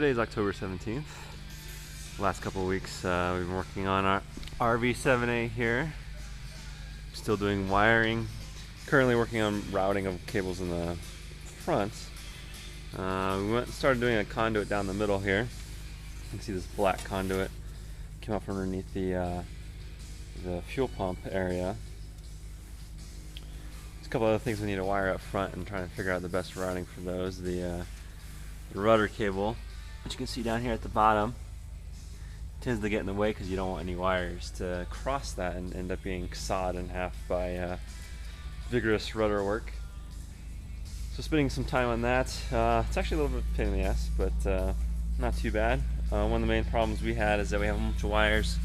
Today is October 17th. Last couple of weeks we've been working on our RV7A here. Still doing wiring. Currently working on routing of cables in the front. We went and started doing a conduit down the middle here. You can see this black conduit came up from underneath the fuel pump area. There's a couple other things we need to wire up front and trying to figure out the best routing for those. The rudder cable, which you can see down here at the bottom, tends to get in the way because you don't want any wires to cross that and end up being sawed in half by vigorous rudder work. So spending some time on that. It's actually a little bit of a pain in the ass, but not too bad. One of the main problems we had is that we have a bunch of wires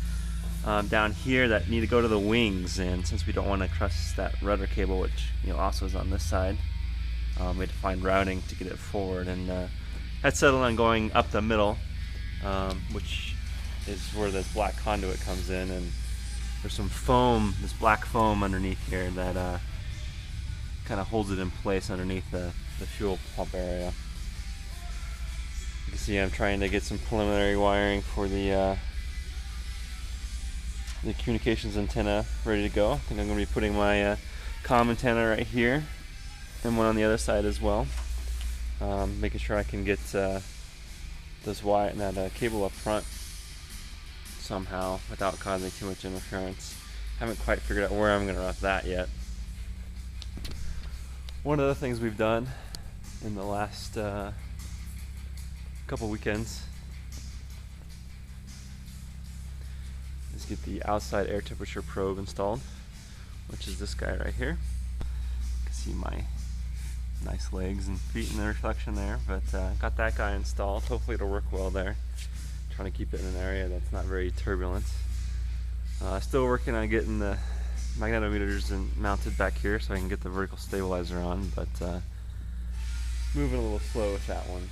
down here that need to go to the wings, and since we don't want to cross that rudder cable, which also is on this side, we had to find routing to get it forward, and had settled on going up the middle, which is where this black conduit comes in, and there's some foam, this black foam underneath here that kind of holds it in place underneath the fuel pump area. You can see I'm trying to get some preliminary wiring for the communications antenna ready to go. I think I'm going to be putting my comm antenna right here and one on the other side as well. Making sure I can get this wire and that cable up front somehow without causing too much interference. Haven't quite figured out where I'm going to route that yet. One of the things we've done in the last couple weekends is get the outside air temperature probe installed, which is this guy right here. You can see my nice legs and feet in the reflection there, but got that guy installed. Hopefully it'll work well there. Trying to keep it in an area that's not very turbulent. Still working on getting the magnetometers mounted back here so I can get the vertical stabilizer on, but moving a little slow with that one.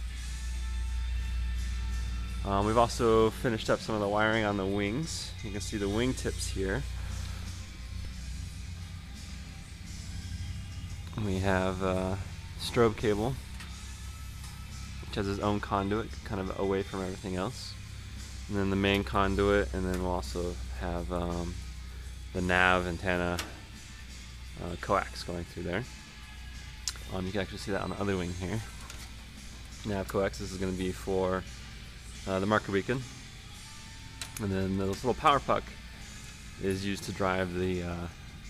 We've also finished up some of the wiring on the wings. You can see the wing tips here. We have a strobe cable, which has its own conduit, kind of away from everything else. And then the main conduit, and then we'll also have the nav antenna coax going through there. You can actually see that on the other wing here. Nav coax, this is going to be for the marker beacon. And then this little power puck is used to drive the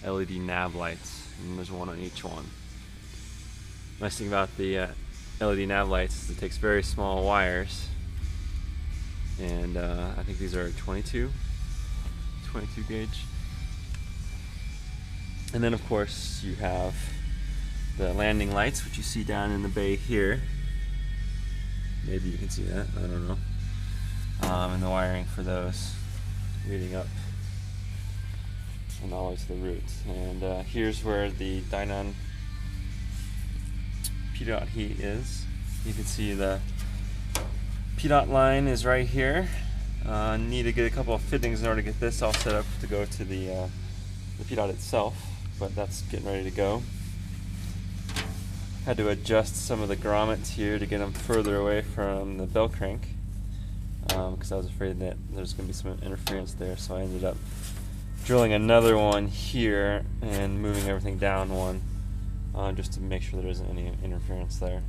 LED nav lights, and there's one on each one. Nice thing about the LED nav lights is it takes very small wires, and I think these are 22 gauge. And then of course you have the landing lights, which you see down in the bay here. Maybe you can see that, I don't know. And the wiring for those leading up and all the way to the root. And here's where the Dynon PDOT heat is. You can see the PDOT line is right here. Need to get a couple of fittings in order to get this all set up to go to the PDOT itself, but that's getting ready to go. Had to adjust some of the grommets here to get them further away from the bell crank, because I was afraid that there's going to be some interference there, so I ended up drilling another one here and moving everything down one, just to make sure there isn't any interference there.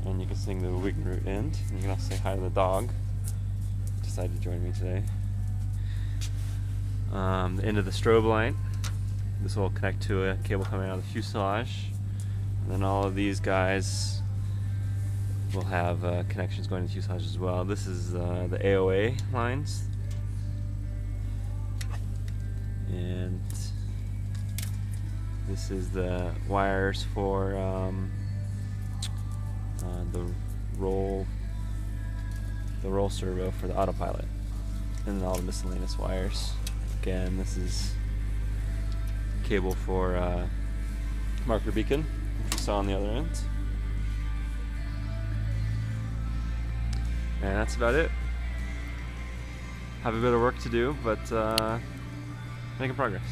And you can see the wig root end. And you can also say hi to the dog. Decided to join me today. The end of the strobe light. This will connect to a cable coming out of the fuselage. And then all of these guys will have connections going to the fuselage as well. This is the AOA lines. And this is the wires for the roll servo for the autopilot, and then all the miscellaneous wires. Again, this is cable for marker beacon, which we saw on the other end. And that's about it. Have a bit of work to do, but making progress.